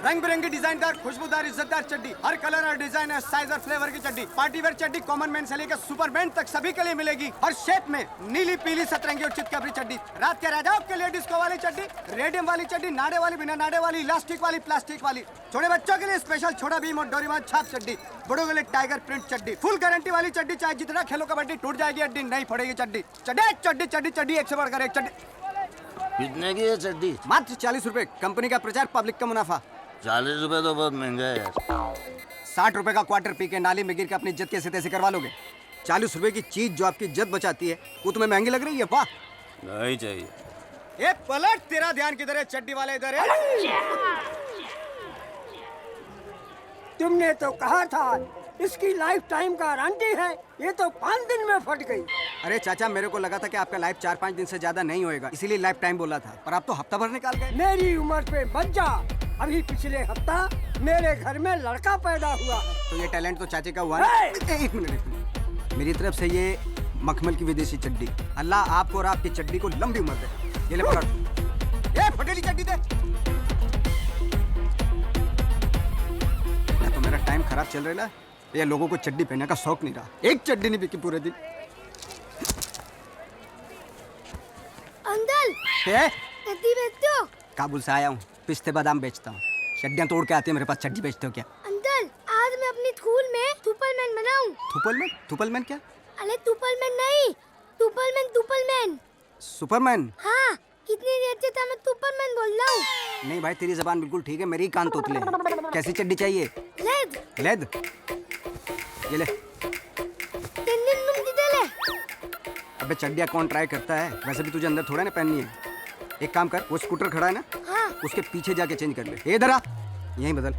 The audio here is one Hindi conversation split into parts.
रंग बिरंगी डिजाइनदार खुशबूदार इज्जतदार चड्डी, हर कलर और डिजाइन और साइज और फ्लेवर की चड्डी, पार्टी वेयर चड्डी कॉमन मैन से लेकर सुपरमैन तक सभी के लिए मिलेगी। हर शेप में नीली पीली सतरंगी और चितकबरी चड्डी, रात के राजाओं के लिए डिस्को वाली चड्डी, रेडियम वाली चड्डी, नाड़े वाली, बिना नाड़े वाली, इलास्टिक वाली, प्लास्टिक वाली, छोटे बच्चों के लिए स्पेशल छोटा भीम और डोरेमोन छाप चड्डी, बड़ों के लिए टाइगर प्रिंट चड्डी, फुल गारंटी वाली चड्डी, चाहे जितना खेलो कबड्डी टूट जाएगी हड्डी नहीं पड़ेगी चड्डी। चड्डी चड्डी चड्डी चड्डी, एक से बढ़कर एक चड्डी। कितने की है चड्डी? मात्र 40 रुपए। कंपनी का प्रचार, पब्लिक का मुनाफा। 40 रुपए तो बहुत महंगा है यार। 60 रुपए का क्वार्टर पी के नाली में गिर के अपनी इज्जत कैसे तैसे करवा लोगे? 40 रुपए की चीज जो आपकी इज्जत बचाती है वो तुम्हें महंगी लग रही है? वाह, नहीं चाहिए। ए पलट, तेरा ध्यान किधर है? चड्डी वाले इधर है। तुमने तो कहा था इसकी लाइफ टाइम गारंटी है, ये तो 5 दिन में फट गई। अरे चाचा, मेरे को लगा था कि आपका लाइफ 4-5 दिन से ज्यादा नहीं होएगा, इसीलिए लाइफ टाइम बोला था, पर आप तो हफ्ता भर निकाल गए। मेरी उम्र पे मत जा। अभी पिछले हफ्ता मेरे घर में लड़का पैदा हुआ है। तो ये टैलेंट तो चाचे का हुआ ना? एक मिनट, मेरी तरफ से ये मखमल की विदेशी चड्डी। अल्लाह आपको और आपकी चड्डी को लंबी उम्र दे। ये ले पकड़। ए फटेली चड्डी दे। या तो मेरा टाइम खराब चल रहा है या लोगों को चड्डी पहनने का शौक नहीं रहा। एक चड्डी नहीं बिकी पूरे दिन। अंकल, चड्डी बेचते हो? काबुल से आया हूँ, पिस्ते बादाम बेचता हूँ। चड्डियाँ तोड़ के आती है मेरे पास, चड्डी बेचते हो क्या? अंकल, आज मैं अपनी स्कूल में सुपरमैन बनाऊं। थुपलमैन? थुपलमैन क्या? अरे सुपरमैन नहीं, सुपरमैन। सुपरमैन? हाँ, कितनी देर से था मैं सुपरमैन बोल रहा हूँ। नहीं भाई, तेरी जबान बिल्कुल ठीक है, मेरी कान तोतले हैं। कैसी चड्डी चाहिए? लेद। लेद? ये ले। ले। अबे चड्डियाँ कौन ट्राई करता है? वैसे भी तुझे अंदर थोड़ा ना पहननी है। एक काम कर, वो स्कूटर खड़ा है ना, हाँ। उसके पीछे जाके चेंज कर ले। इधर आ, यहीं बदल।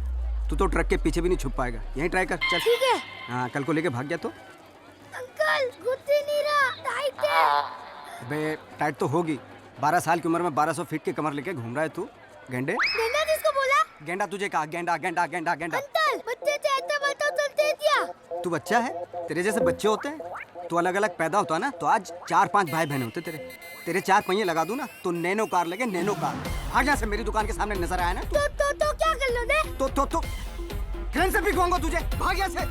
तू तो ट्रक के पीछे भी नहीं छुप पाएगा, यहीं ट्राई कर। चल ठीक है। हाँ, कल को लेके भाग गया तो? अंकल, गुस्से नहीं रहा, टाइट है। अबे टाइट तो होगी। 12 साल की उम्र में 1200 फीट की कमर लेके घूम रहा है तू, गेंडे। गेंडा किसको बोला? गेंडा तुझे कहा, गेंडा गेंडा गेंडा गेंडा। अंकल, बच्चे से ऐसा बातों चलते क्या? तू बच्चा है? तेरे जैसे बच्चे होते हैं? तू अलग अलग पैदा होता ना तो आज 4-5 भाई बहन होते तेरे 4 पहिए लगा दूं ना तो नैनो कार लगे, नैनो कार। भाग यहाँ से, मेरी दुकान के सामने नजर आया ना तो क्या कर लो ने? तो ट्रेन से भिगवाऊंगा तुझे। भाग यहाँ से।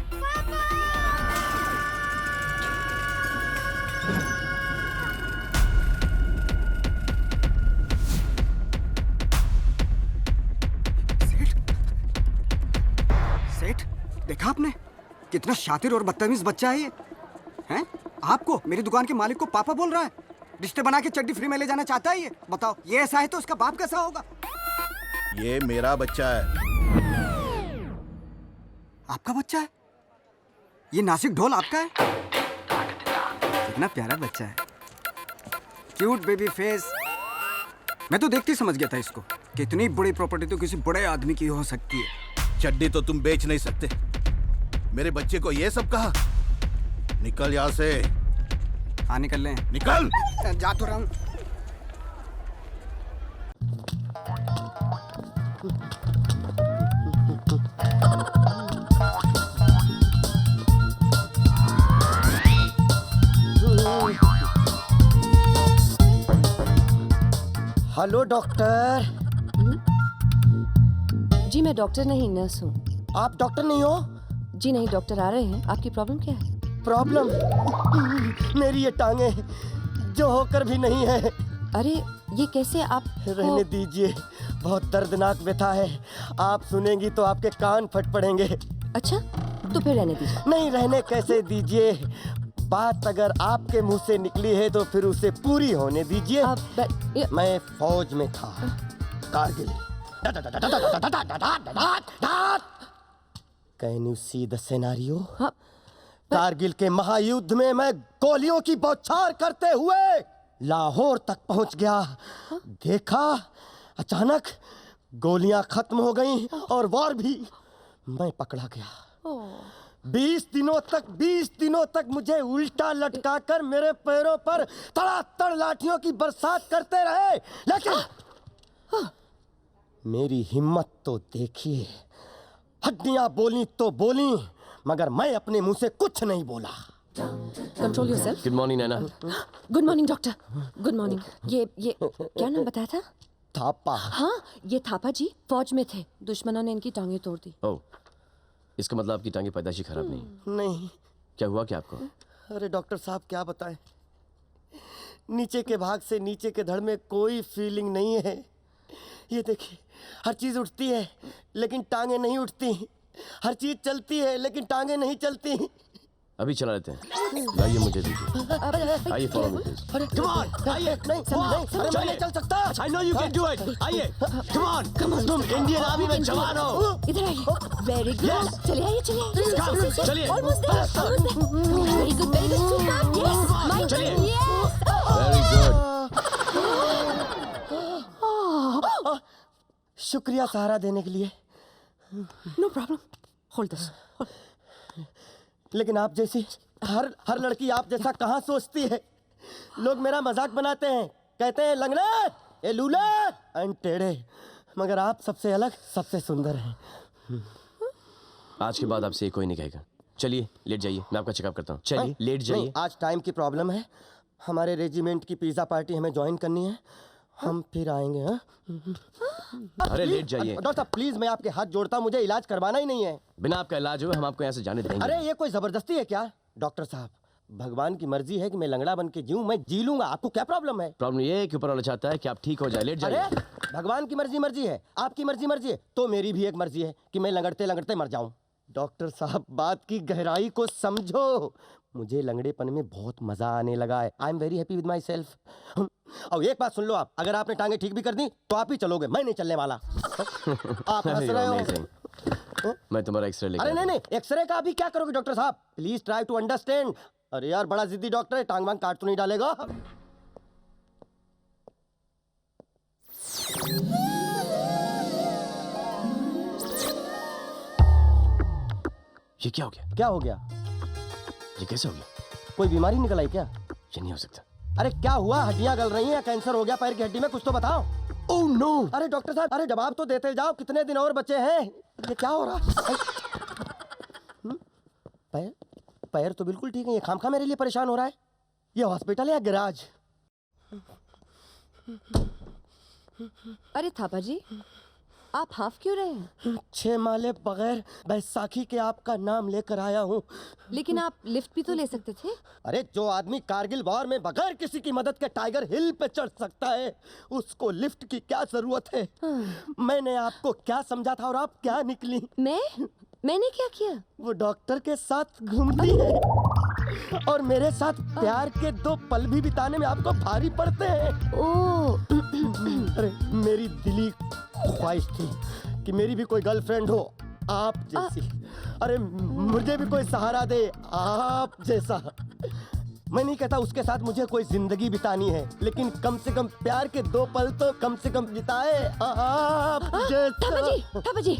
सेठ, देखा आपने कितना शातिर और बदतमीज बच्चा है ये? हैं? आपको, मेरी दुकान के मालिक को पापा बोल रहा है। रिश्ते बना के चड्डी फ्री में ले जाना चाहता है ये? बताओ, ये ऐसा है तो उसका बाप कैसा होगा? ये मेरा बच्चा है। आपका बच्चा है? ये नासिक ढोल आपका है? कितना प्यारा बच्चा है, क्यूट बेबी फेस। मैं तो देखते ही समझ गया था इसको कि इतनी बड़ी प्रॉपर्टी तो किसी बड़े आदमी की हो सकती है। चड्डी तो तुम बेच नहीं सकते। मेरे बच्चे को ये सब कहा? निकल यहाँ से। हाँ निकल लें। निकल। जा तो रहा हूँ। Hello doctor. जी मैं डॉक्टर नहीं, नर्स हूँ। आप डॉक्टर नहीं हो? जी नहीं, डॉक्टर आ रहे हैं। आपकी प्रॉब्लम क्या है? प्रॉब्लम? मेरी ये टांगे जो होकर भी नहीं है। अरे ये कैसे? आप रहने दीजिए, बहुत दर्दनाक व्यथा है। आप सुनेंगी तो आपके कान फट पड़ेंगे। अच्छा, तो फिर रहने दीजिए। नहीं, रहने कैसे दीजिए? बात अगर आपके मुंह से निकली है तो फिर उसे पूरी होने दीजिए। मैं फौज में था, Kargil. Can you see the scenario? Kargil के महायुद्ध में मैं गोलियों की बौछार करते हुए लाहौर तक पहुंच गया। देखा, अचानक गोलियां खत्म हो गईं और वॉर भी। मैं पकड़ा गया। 20 दिनों तक मुझे उल्टा लटकाकर मेरे पैरों पर तड़ातड़ लाठियों की बरसात करते रहे। लेकिन मेरी हिम्मत तो देखिए। हड्डियां बोली तो बोली, मगर मैं अपने मुंह से कुछ नहीं बोला। Control yourself. Good morning Naina. Good morning doctor. Good morning. ये क्या नाम बताया था? थापा। हाँ, ये थापा जी फौज में थे, दुश्मनों ने इनकी टांगें तोड़ दी। ओह, इसका मतलब आपकी टांगे पैदाशी खराब नहीं। नहीं। क्या हुआ क्या आपको? अरे डॉक्टर साहब क्या बताएं, नीचे के भाग से नीचे के धड़ में कोई फीलिंग नहीं है। ये देखिए, हर चीज उठती है लेकिन टांगे नहीं उठती, हर चीज चलती है लेकिन टांगे नहीं चलती। अभी चला लेते हैं। लाइए मुझे दीजिए। आइए फॉलो मी प्लीज। अरे कम ऑन, आइए। नहीं नहीं, अरे मैं नहीं चल सकता। I know you can do it. आइए, कम ऑन। तुम इंडियन आर्मी में जवान हो। इधर आइए। वेरी गुड, चलिए आइए, चलिए चलिए। Almost there. Very good, super. Yes, my चलिए। यस। Very good. शुक्रिया सहारा देने के लिए। No problem, hold this. लेकिन आप जैसी हर लड़की आप जैसा कहाँ सोचती है। लोग मेरा मजाक बनाते हैं, कहते हैं लंगड़ा, ये लूला, एंड टेढ़े, मगर आप सबसे अलग, सबसे सुंदर हैं। आज के बाद आपसे ये कोई नहीं कहेगा। चलिए लेट जाइए, मैं आपका चेकअप करता हूँ। चलिए लेट नहीं, जाइए। आज टाइम की प्रॉब्लम है। हमारे रेजिमेंट की पिज्जा पार्टी हमें ज्वाइन करनी है, हम फिर आएंगे। हाँ अरे लेट जाइए। डॉक्टर साहब प्लीज, मैं आपके हाथ जोड़ता हूँ, मुझे इलाज करवाना ही नहीं है। बिना आपका इलाज हुए हम आपको यहाँ से जाने देंगे। अरे ये कोई जबरदस्ती है क्या? डॉक्टर साहब, भगवान की मर्जी है कि मैं लंगड़ा बन के जीऊं, मैं जी लूंगा, आपको क्या प्रॉब्लम है? प्रॉब्लम ये है कि ऊपर वाला चाहता है कि आप ठीक हो जाए। लेट अरे जाइए। भगवान की मर्जी है, आपकी मर्जी है, तो मेरी भी एक मर्जी है कि मैं लंगड़ते लंगड़ते मर जाऊं। डॉक्टर साहब बात की गहराई को समझो, मुझे लंगड़ेपन में बहुत मजा आने लगा है। I am very happy with my self. और एक बात सुन लो आप, अगर आपने टांगे ठीक भी कर दी तो आप ही चलोगे, मैं नहीं चलने वाला। आप हंस रहे हो। मैं तुम्हारा एक्सरे लेकर अरे नहीं, एक्सरे का अभी क्या करोगे डॉक्टर साहब? Please try to understand. अरे यार, बड़ा जिद्दी डॉक्टर है, टांग वांग काट तो नहीं डालेगा? ये क्या हो गया? क्या हो गया? ये कैसे हो गया? कोई बीमारी निकल आई क्या? ये नहीं हो सकता। अरे क्या हुआ? हड्डियां गल रही हैं, कैंसर हो गया पैर की हड्डी में? कुछ तो बताओ। Oh no. अरे डॉक्टर साहब, अरे जवाब तो देते जाओ, कितने दिन और बचे हैं? ये क्या हो रहा है? पैर पैर तो बिल्कुल ठीक है, ये खामखा मेरे लिए परेशान हो रहा है। ये हॉस्पिटल है या गैराज? अरे थापा जी, आप हाफ क्यों रहे हैं? 6 माले बगैर बैसाखी के आपका नाम लेकर आया हूँ। लेकिन आप लिफ्ट भी तो ले सकते थे। अरे जो आदमी कारगिल वॉर में बगैर किसी की मदद के टाइगर हिल पे चढ़ सकता है, उसको लिफ्ट की क्या जरूरत है? मैंने आपको क्या समझा था और आप क्या निकली? मैंने क्या किया? वो डॉक्टर के साथ घूमती है और मेरे साथ प्यार के 2 पल भी बिताने में आपको भारी पड़ते हैं। ओह, अरे मेरी दिली ख्वाहिश थी कि मेरी भी कोई गर्लफ्रेंड हो आप जैसी। अरे मुझे भी कोई सहारा दे आप जैसा। मैं नहीं कहता उसके साथ मुझे कोई जिंदगी बितानी है, लेकिन कम से कम प्यार के 2 पल तो कम से कम बिताए आप जैसा। थापा जी,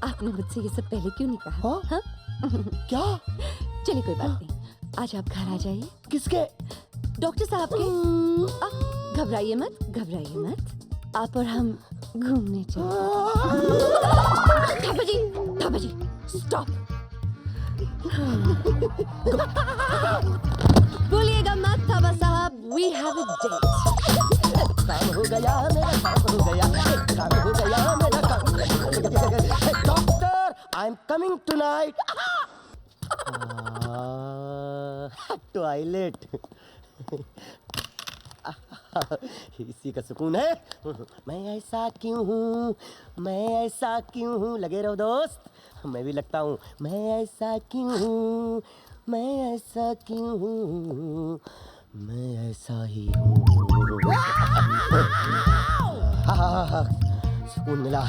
आपने मुझसे ये सब पहले क्यों नहीं कहा? हाँ? हाँ? क्या? चलिए कोई बात नहीं, आज आप घर आ जाइए। किसके? डॉक्टर साहब के। घबराइए मत, आप और हम घूमने चले। थापा जी, स्टॉप। बोलिएगा मत थापा साहब, वी हैव अ डेट। काम हो गया मेरा, काम हो गया, काम हो गया मेरा, काम। Doctor, I am coming tonight. Toilet इसी का सुकून है। मैं ऐसा क्यों हूँ, लगे रहो दोस्त, मैं भी लगता हूँ। मैं ऐसा क्यों हूँ, मैं ऐसा ही हूँ। सुकून मिला।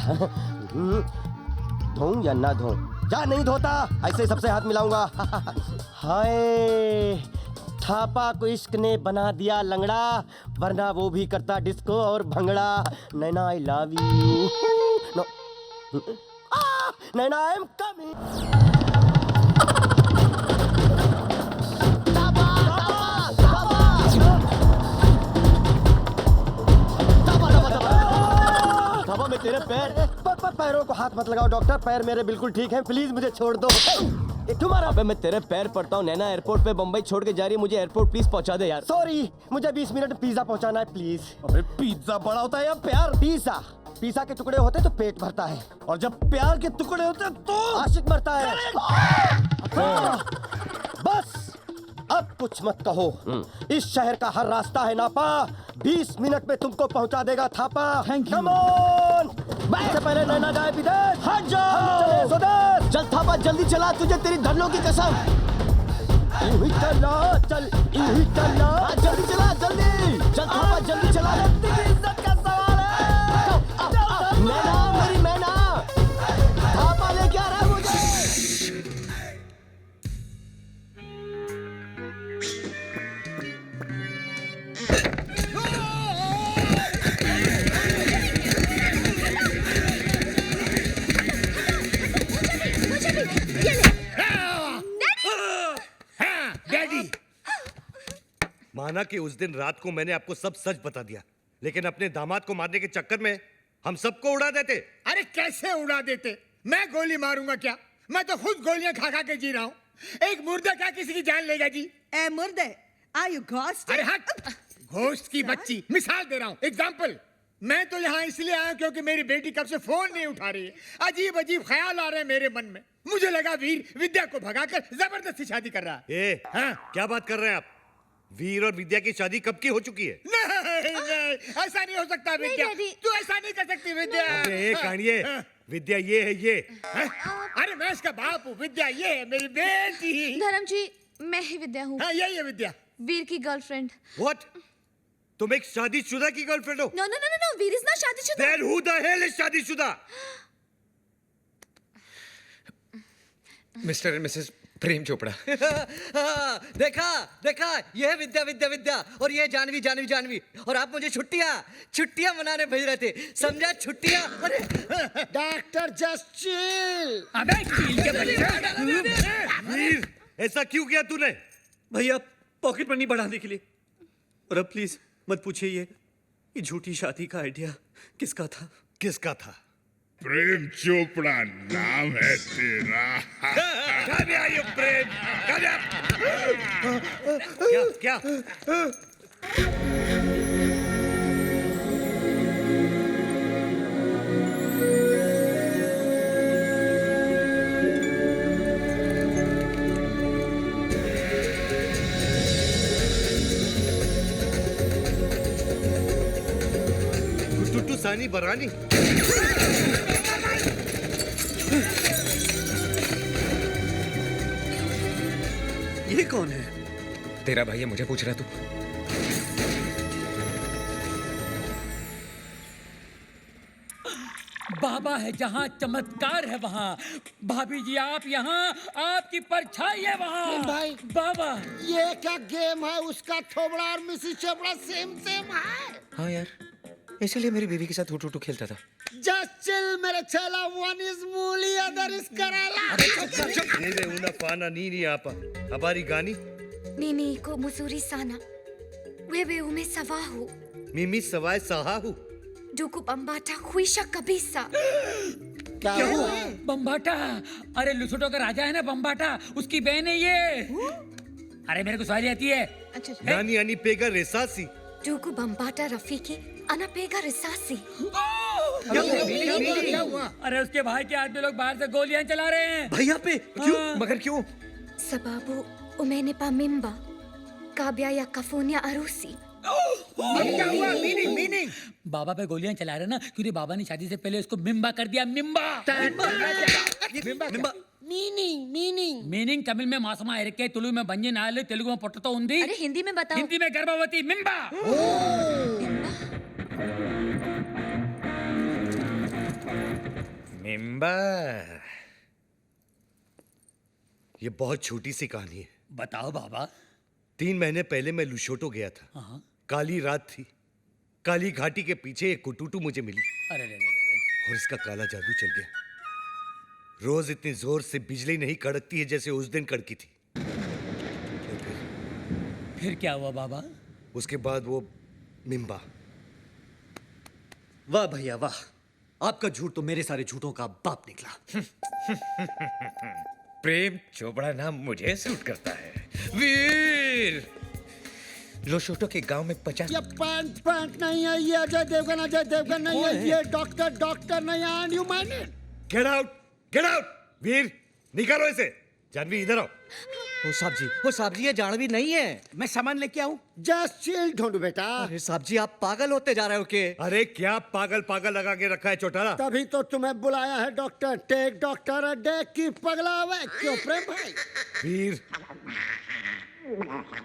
धोऊं या ना धोऊं? जा, नहीं धोता, ऐसे ही सबसे हाथ मिलाऊंगा। हाय, थापा को इश्क ने बना दिया लंगड़ा, वरना वो भी करता डिस्को और bhangra. Naina I love you. No, Naina I am coming. तेरे पैरों को हाथ मत लगाओ डॉक्टर, पैर मेरे बिल्कुल ठीक हैं, प्लीज मुझे छोड़ दो। ये तुम्हारा। अबे मैं तेरे पैर पड़ता हूँ, नैना एयरपोर्ट पे बम्बई छोड़ के जा रही है, मुझे एयरपोर्ट प्लीज पहुंचा दे यार। सॉरी, मुझे 20 मिनट में पिज्जा पहुंचाना है प्लीज। अबे पिज्जा बड़ा होता है या प्यार? पिज्जा, पिज्जा के टुकड़े होते तो पेट भरता है, और जब प्यार के टुकड़े होते हैं तो आशिक मरता है। बस अब कुछ मत कहो। इस शहर का हर रास्ता है नापा, 20 मिनट में तुमको पहुंचा देगा थापा। कम ऑन, इससे पहले नैना जाए विदेश। हट जाओ, हम चले स्वदेश। चल थापा जल्दी चला, तुझे तेरी धन्नों की कसम। यूं ही चला, चल यूं ही चला। जल्दी चला, जल्दी चल थापा, जल्दी चला। इज्जत का सवाल है। मैना, मेरी मैना, थापा लेके आ रहा है मुझे। डैडी, माना कि उस दिन रात को मैंने आपको सब सच बता दिया, लेकिन अपने दामाद को मारने के चक्कर में हम सबको उड़ा देते। अरे कैसे उड़ा देते? मैं गोली मारूंगा क्या? मैं तो खुद गोलियां खा खा के जी रहा हूँ। एक मुर्दा क्या किसी की जान लेगा जी? ए मुर्दे, आर यू घोस्ट? अरे हट, घोस्ट की बच्ची। मिसाल दे रहा हूँ, एग्जाम्पल। मैं तो यहाँ इसलिए आया क्योंकि मेरी बेटी कब से फोन नहीं उठा रही है। अजीब अजीब ख्याल आ रहे हैं मेरे मन में। मुझे लगा वीर विद्या को भगाकर जबरदस्ती शादी कर रहा है। हाँ? क्या बात कर रहे हैं आप? वीर और विद्या की शादी कब की हो चुकी है? नहीं, ऐसा नहीं हो सकता विद्या। तू ऐसा नहीं कर सकती विद्या। अरे कानिए, विद्या ये है ये। अरे मैं इसका बाप हूँ, विद्या ये है मेरी बेटी। धर्म जी, मैं ही विद्या हूँ। हाँ यही है विद्या, वीर की गर्लफ्रेंड। What? तुम एक शादीशुदा की गर्लफ्रेंड हो? No no no no, Veer is not शादीशुदा। Then who the hell is शादीशुदा? Mister and Mrs Prem Chopra. देखा देखा, ये है विद्या विद्या विद्या, और ये जानवी जानवी जानवी। और आप मुझे छुट्टियां मनाने भेज रहे थे, समझा? छुट्टियां। अरे डॉक्टर जस्ट चिल। अबे चिल के बच्चे। वीर, ऐसा क्यों किया तूने? भैया पॉकेट मनी बढ़ाने के लिए। और अब प्लीज मत पूछिए ये झूठी शादी का आइडिया किसका था? किसका था? प्रेम चोपड़ा नाम है तेरा। ये प्रेम क्या? टुटू सानी बरानी। ये कौन है? तेरा भाई है, मुझे पूछ रहा तू? बाबा है जहाँ चमत्कार है वहाँ। भाभी जी आप यहाँ, आपकी परछाई है वहाँ। भाई बाबा, ये क्या गेम है? उसका थोबड़ा और मिसिस चोपड़ा सेम है। हाँ यार, इसीलिए मेरी बीवी के साथ हुटू खेलता था। जस्ट चिल मेरे चेला, वन इज मूली अदर इज कराला। ये उना पाना नी आपा हमारी गानी Nini ko musuri sana. Wewe umesawahu. मिमी सवाय Sahu. Duku bambata huisha kabisa. क्या हुआ? बम्बाटा, अरे लुसुटो का राजा है ना बम्बाटा, उसकी बहन है ये। अरे मेरे को सवारी आती है। नानी यानी पेगा रेसासी। Duku bambata rafiki ana pega risasi. क्या हुआ? अरे उसके भाई के आदमी लोग बाहर से गोलियां चला रहे हैं। भैया पे क्यों? मगर क्यों? Sababu umenipa mimba. Kabla ya kufanya harusi. क्या हुआ? मीनिंग बाबा पे गोलियां चला रहे ना, क्योंकि बाबा ने शादी से पहले उसको मिम्बा कर दिया। मिम्बा मीनिंग तमिल में मासमा इरके, तुलु में बंजे नाले, तेलुगु में पोटतो उंदी। अरे हिंदी में बताओ। हिंदी में गर्भवती मिम्बा। मिम्बा। ये बहुत छोटी सी कहानी है। बताओ बाबा। 3 महीने पहले मैं लुशोटो गया था। काली रात थी। काली घाटी के पीछे एक कुटुटू मुझे मिली। अरे और इसका काला जादू चल गया। रोज इतनी जोर से बिजली नहीं कड़कती है जैसे उस दिन कड़की थी। फिर क्या हुआ बाबा? उसके बाद वो मिम्बा। वाह भैया वाह, आपका झूठ तो मेरे सारे झूठों का बाप निकला। प्रेम चोपड़ा नाम मुझे सूट करता है। वीर लोशोटो के गांव में 50 ये पैंट नहीं है, ये अजय देवगन नहीं है, ये डॉक्टर नहीं है, and you mind it. Get out. Veer निकालो इसे। जानवी इधर आओ। वो साहब जी ये जानवी नहीं है। मैं सामान लेके आऊं? जस्ट चिल ढूंढू बेटा। अरे साहब जी आप पागल होते जा रहे हो के? अरे क्या पागल लगा के रखा है चौटाला? तभी तो तुम्हें बुलाया है doctor. Take doctor a day की पगला हुआ है। क्यों प्रेम भाई?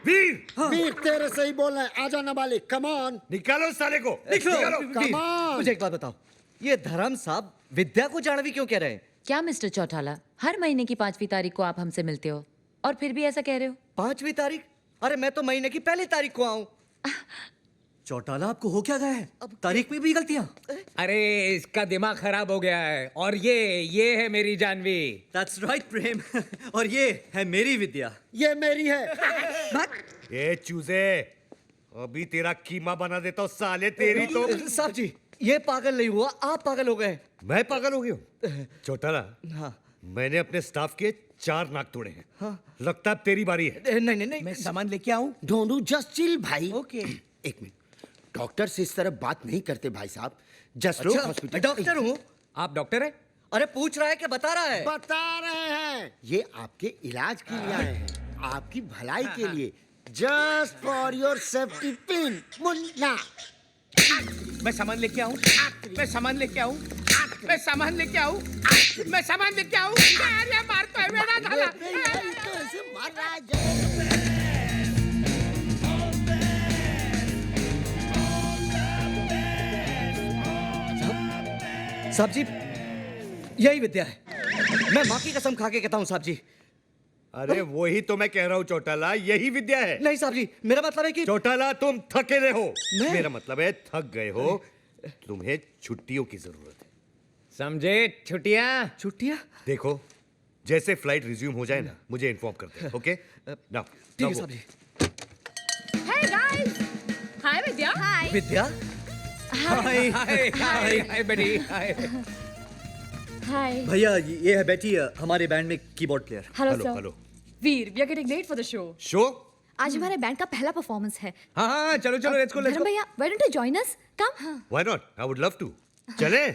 वीर तेरे से ही बोल रहे हैं। आजा नाबालिग, कम ऑन। निकालो साले को। Come on. मुझे एक बात बताओ, ये धर्म साहब विद्या को जानवी क्यों कह रहे हैं? क्या मिस्टर चौटाला, हर महीने की 5वीं तारीख को आप हमसे मिलते हो और फिर भी ऐसा कह रहे हो? 5वीं तारीख? अरे मैं तो महीने की पहली तारीख को आऊं। चौटाला आपको हो क्या गया है? तारीख में भी गलतियां? अरे इसका दिमाग खराब हो गया है। और ये है मेरी जानवी। That's right, प्रेम। और ये है मेरी विद्या। ये मेरी है। ये चूजे, अभी तेरा कीमा बना देता हूँ साले। तेरी तो। साहब जी ये पागल नहीं हुआ, आप पागल हो गए। मैं पागल हो गया हूँ? चौटाला, हाँ मैंने अपने स्टाफ के 4 नाक तोड़े हैं। हाँ। लगता है अब तेरी बारी है। नहीं मैं सामान लेके आऊं? ढूंढू? जस्ट चिल भाई। ओके। एक मिनट, डॉक्टर से इस तरह बात नहीं करते भाई साहब। जस्ट अच्छा, हॉस्पिटल। डॉक्टर हूँ। आप डॉक्टर हैं? अरे पूछ रहा है कि बता रहा है? बता रहे हैं। ये आपके इलाज के लिए आए हैं, आपकी भलाई के लिए। Just for your safety pin. Munna मैं सामान लेके आऊं? मैं सामान लेके आऊं? मैं सामान लेके आऊं? मैं सामान लेके आऊं? अरे मार तो है मेरा झाला। ऐसे मार रहा है। साहब जी यही विद्या है। मैं माँ की कसम खा के कहता हूँ साहब जी। अरे वही तो मैं कह रहा हूँ चौटाला, यही विद्या है। नहीं साहब जी, मेरा मतलब है कि चौटाला तुम थके रहे हो। मैं? मेरा मतलब है थक गए हो, तुम्हें छुट्टियों की जरूरत है। समझे? छुट्टियां? देखो, जैसे फ्लाइट रिज्यूम हो जाए ना, मुझे इन्फॉर्म कर दे। ओके? नाउ ठीक है साहब जी। Hey guys! Hi विद्या। Hi. विद्या? हाय बेटी, हाय। Hi. भैया ये है बेटी, हमारे बैंड में keyboard player. Hello hello sir. Hello. Veer, we are getting late for the show. Show? आज हमारे बैंड का पहला परफॉर्मेंस है। हाँ चलो लेट्स गो। धर्म भैया, why don't you join us? Come. Why not? I would love to. चलें?